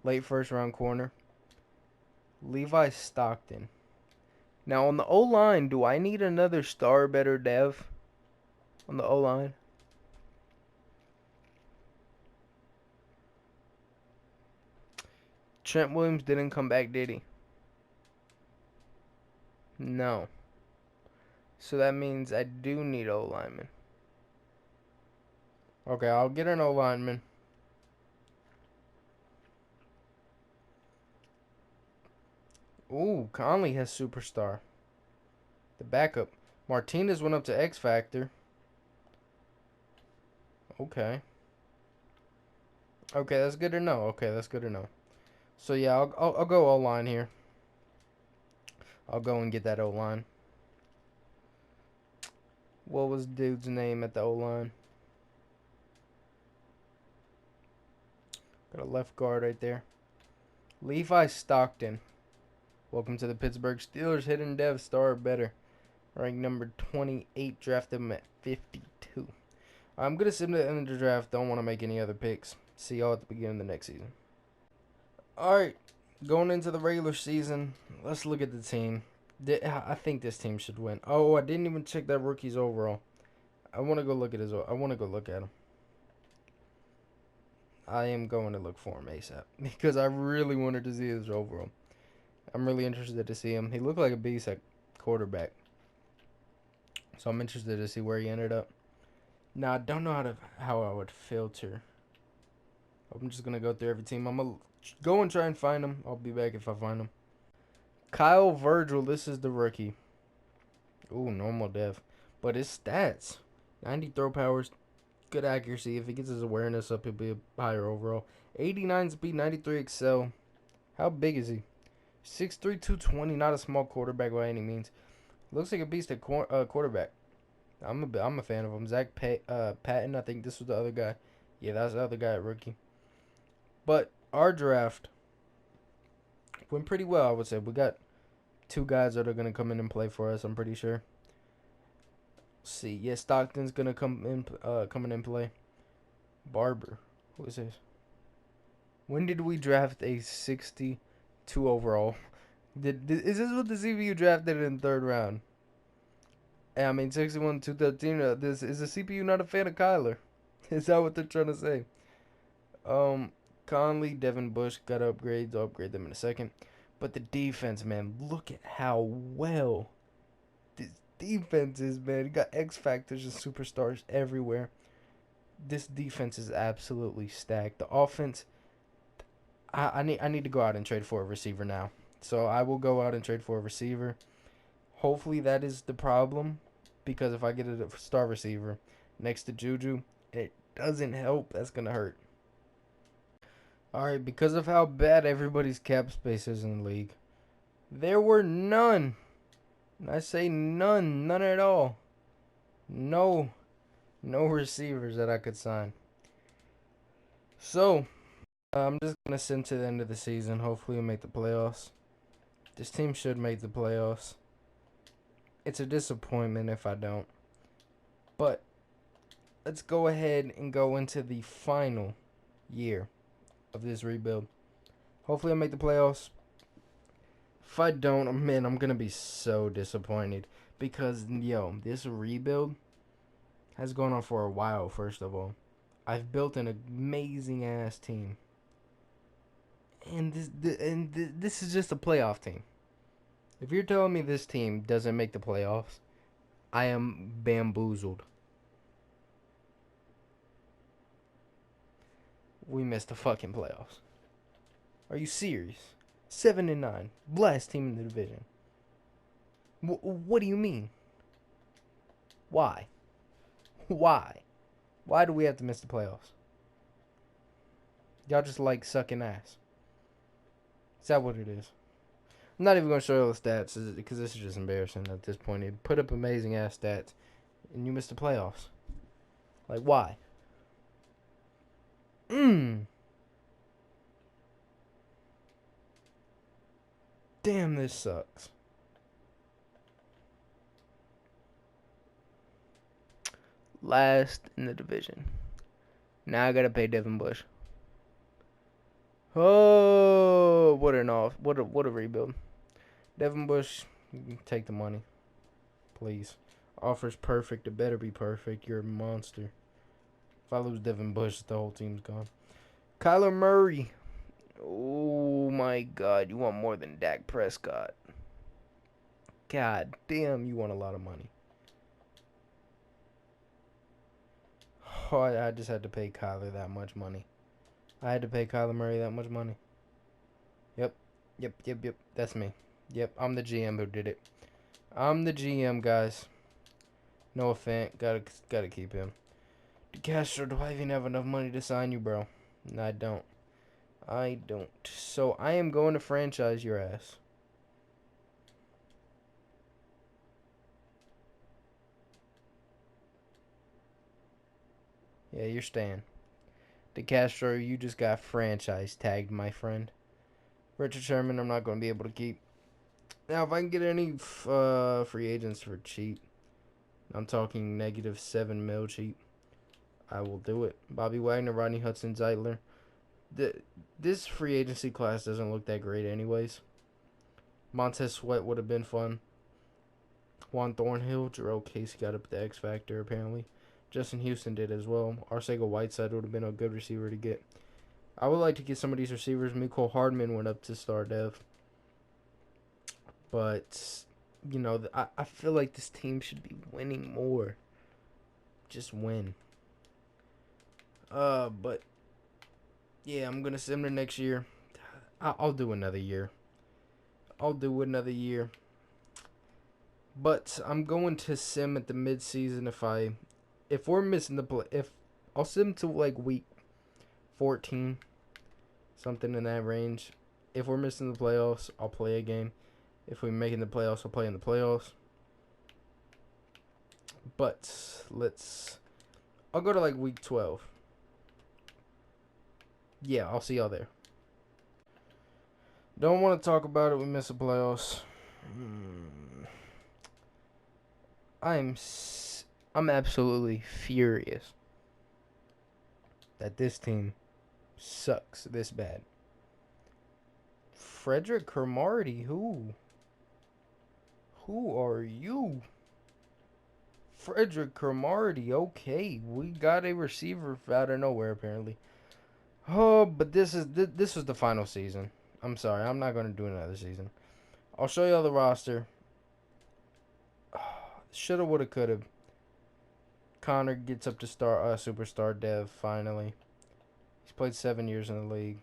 Late first round corner. Levi Stockton. Now on the O-line, do I need another star better dev on the O-line? Trent Williams didn't come back, did he? No. So that means I do need O-lineman. Okay, I'll get an O-lineman. Ooh, Conley has superstar. The backup. Martinez went up to X Factor. Okay. Okay, that's good to know. So yeah, I'll go O-line here. I'll go and get that O-line. What was dude's name at the O-line? Got a left guard right there. Levi Stockton. Welcome to the Pittsburgh Steelers. Hidden dev star better. Ranked number 28. Drafted him at 52. I'm going to send it in the draft. Don't want to make any other picks. See y'all at the beginning of the next season. Alright. Going into the regular season. Let's look at the team. I think this team should win. Oh, I didn't even check that rookie's overall. I want to go look at his. I want to go look at him. I am going to look for him ASAP because I really wanted to see his overall. I'm really interested to see him. He looked like a beast at quarterback. So I'm interested to see where he ended up. Now, I don't know how I would filter. I'm just going to go through every team. I'm going to go and try and find him. I'll be back if I find him. Kyle Virgil, this is the rookie. Ooh, normal dev. But his stats. 90 throw powers. Good accuracy. If he gets his awareness up, he'll be a higher overall. 89 speed, 93 excel. How big is he? 6'3", 220. Not a small quarterback by any means. Looks like a beast at quarterback. I'm a fan of him. Zach Patton, I think this was the other guy. Yeah, that's the other guy at rookie. But our draft went pretty well, I would say. We got 2 guys that are going to come in and play for us, I'm pretty sure. Let's see. Yeah, Stockton's going to come in and play. Barber. Who is this? When did we draft a 62 overall? Is this what the CPU drafted in the 3rd round? I mean, 61 to 13. Is the CPU not a fan of Kyler? Is that what they're trying to say? Conley, Devin Bush got upgrades. I'll upgrade them in a second. But the defense, man, look at how well this defense is, man. You got X Factors and superstars everywhere. This defense is absolutely stacked. The offense, I need to go out and trade for a receiver now. So I will go out and trade for a receiver. Hopefully that is the problem, because if I get a star receiver next to Juju, it doesn't help. That's going to hurt. Alright, because of how bad everybody's cap space is in the league, there were none. And I say none at all. No receivers that I could sign. So, I'm just going to send to the end of the season. Hopefully we'll make the playoffs. This team should make the playoffs. It's a disappointment if I don't. But let's go ahead and go into the final year of this rebuild. Hopefully I make the playoffs. If I don't, man, I'm going to be so disappointed. Because, yo, this rebuild has gone on for a while, first of all. I've built an amazing-ass team. And this is just a playoff team. If you're telling me this team doesn't make the playoffs, I am bamboozled. We missed the fucking playoffs. Are you serious? 7-9, last team in the division. What do you mean? Why? Why? Why do we have to miss the playoffs? Y'all just like sucking ass. Is that what it is? I'm not even going to show you all the stats because this is just embarrassing at this point. It put up amazing ass stats and you missed the playoffs. Like, why? Damn, this sucks. Last in the division. Now I gotta pay Devin Bush. Oh, what a rebuild. Devin Bush, take the money, please. Offer's perfect. It better be perfect. You're a monster. If I lose Devin Bush, the whole team's gone. Kyler Murray. Oh my God, you want more than Dak Prescott? God damn, you want a lot of money. Oh, I just had to pay Kyler that much money. I had to pay Kyler Murray that much money. Yep. That's me. Yep, I'm the GM who did it. I'm the GM, guys. No offense. Gotta keep him. DeCastro, do I even have enough money to sign you, bro? No, I don't. I don't. So I am going to franchise your ass. Yeah, you're staying. DeCastro, you just got franchise tagged, my friend. Richard Sherman, I'm not going to be able to keep. Now, if I can get any free agents for cheap, I'm talking -7 mil cheap, I will do it. Bobby Wagner, Rodney Hudson, Zeitler. This free agency class doesn't look that great anyways. Montez Sweat would have been fun. Juan Thornhill, Jarrell Casey got up the X Factor apparently. Justin Houston did as well. Arcega Whiteside would have been a good receiver to get. I would like to get some of these receivers. Mecole Hardman went up to star dev. But, you know, I feel like this team should be winning more. Just win. But, yeah, I'm going to sim to next year. I'll do another year. But I'm going to sim at the mid-season if we're missing if I'll sim to like week 14, something in that range. If we're missing the playoffs, I'll play a game. If we're making the playoffs, I'll play in the playoffs. But I'll go to like week 12. Yeah, I'll see y'all there. Don't want to talk about it. We miss the playoffs. I'm absolutely furious that this team sucks this bad. Frederick Cromartie, who are you? Frederick Cromartie, okay. We got a receiver out of nowhere apparently. Oh, but this was the final season. I'm sorry, I'm not going to do another season. I'll show y'all the roster. Shoulda, woulda, coulda. Connor gets up to superstar dev finally. He's played 7 years in the league.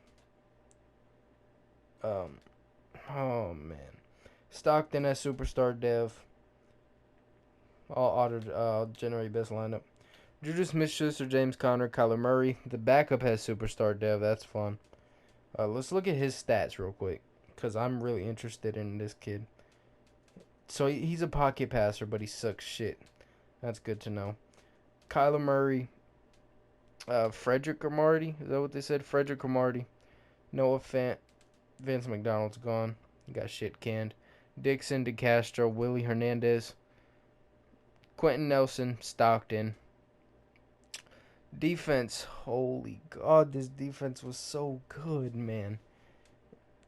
Oh man. Stockton as superstar dev. All auto generate best lineup. Juju Smith-Schuster, James Conner, Kyler Murray. The backup has superstar dev. That's fun. Let's look at his stats real quick because I'm really interested in this kid. So he's a pocket passer, but he sucks shit. That's good to know. Kyler Murray. Frederick Cromartie. Is that what they said? Frederick Cromartie. Noah Fant. Vince McDonald's gone. Got shit canned. Dixon, DeCastro, Willie Hernandez. Quentin Nelson, Stockton. Defense. Holy God, this defense was so good, man.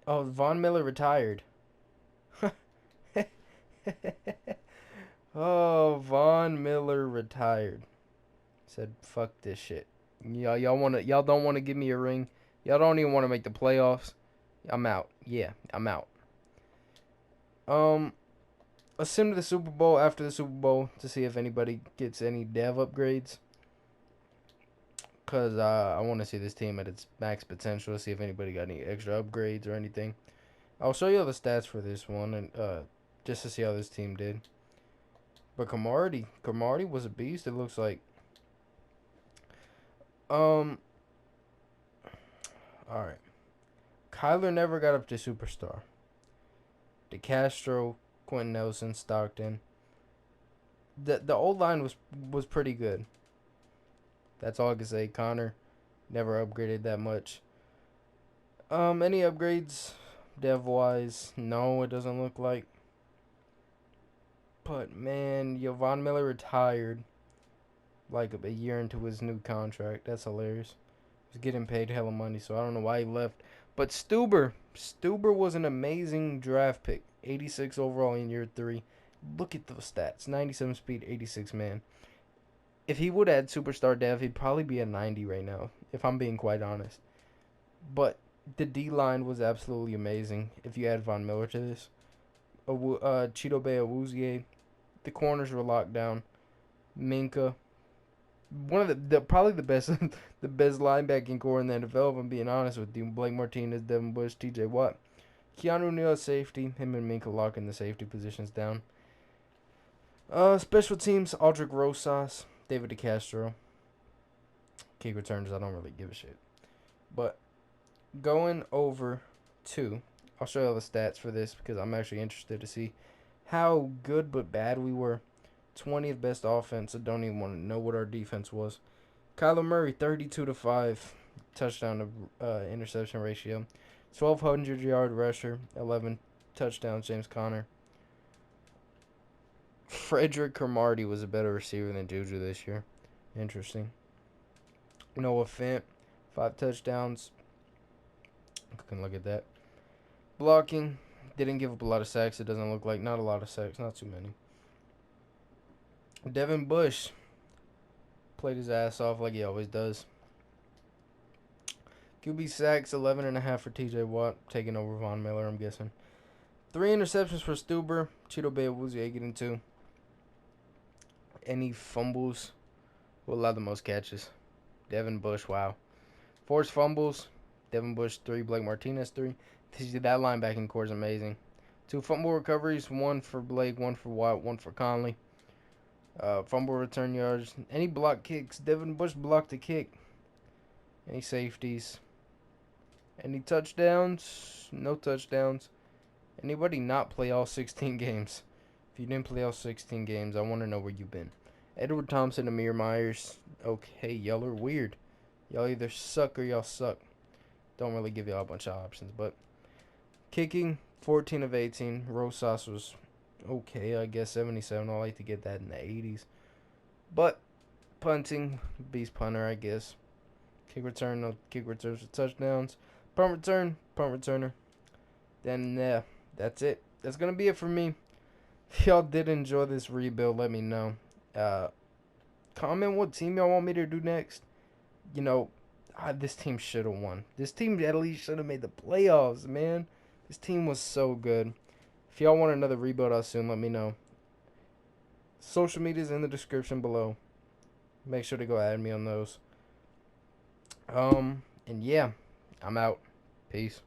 Oh, Von Miller retired. Oh, Von Miller retired. Said, fuck this shit. Y'all don't wanna give me a ring. Y'all don't even wanna make the playoffs. I'm out. Yeah, I'm out. Let's sim to the Super Bowl after the Super Bowl to see if anybody gets any dev upgrades. Cause I want to see this team at its max potential. To see if anybody got any extra upgrades or anything. I'll show you all the stats for this one, and just to see how this team did. But Cromartie was a beast. It looks like. All right. Kyler never got up to superstar. DeCastro, Quentin Nelson, Stockton. The old line was pretty good. That's all I can say. Connor never upgraded that much. Any upgrades dev wise? No, it doesn't look like. But man, Von Miller retired like a year into his new contract. That's hilarious. He's getting paid hella money, so I don't know why he left. But Stuber was an amazing draft pick. 86 overall in year 3. Look at those stats. 97 speed, 86 man. If he would add superstar dev, he'd probably be a 90 right now, if I'm being quite honest. But the D-line was absolutely amazing if you add Von Miller to this. Chidobe Awuzie. The corners were locked down. Minka. One of the probably the best the best linebacking core in the NFL, if I'm being honest with you. Blake Martinez, Devin Bush, TJ Watt. Keanu Neal at safety. Him and Minka locking the safety positions down. Special teams, Aldrick Rosas, David DeCastro. Kick returners, I don't really give a shit. But going over to, I'll show you all the stats for this because I'm actually interested to see how good but bad we were. 20th best offense. I don't even want to know what our defense was. Kyler Murray, 32-5 touchdown to interception ratio. 1,200 yard rusher, 11 touchdowns. James Conner. Frederick Cromartie was a better receiver than Juju this year. Interesting. Noah Fant, 5 touchdowns. I can look at that. Blocking, didn't give up a lot of sacks. It doesn't look like. Not a lot of sacks, not too many. Devin Bush played his ass off like he always does. QB sacks, 11.5 for TJ Watt, taking over Von Miller, I'm guessing. 3 interceptions for Stuber. Chidobe Awuzie getting 2. Any fumbles will allow the most catches. Devin Bush, wow. Forced fumbles, Devin Bush 3, Blake Martinez 3. That linebacking core is amazing. 2 fumble recoveries, 1 for Blake, 1 for Watt, 1 for Conley. Fumble return yards. Any block kicks, Devin Bush blocked a kick. Any safeties? Any touchdowns? No touchdowns. Anybody not play all 16 games? If you didn't play all 16 games, I want to know where you've been. Edward Thompson, Amir Myers. Okay, y'all are weird. Y'all either suck or y'all suck. Don't really give y'all a bunch of options. But kicking, 14 of 18. Rosas was okay, I guess 77. I like to get that in the 80s. But punting, beast punter, I guess. Kick return, no kick returns for touchdowns. Punt return, punt returner. Then that's it. That's gonna be it for me. If y'all did enjoy this rebuild, let me know. Comment what team y'all want me to do next. You know, this team should have won. This team at least should have made the playoffs, man. This team was so good. If y'all want another rebuild out soon, let me know. Social media's in the description below. Make sure to go add me on those. And yeah, I'm out. Peace.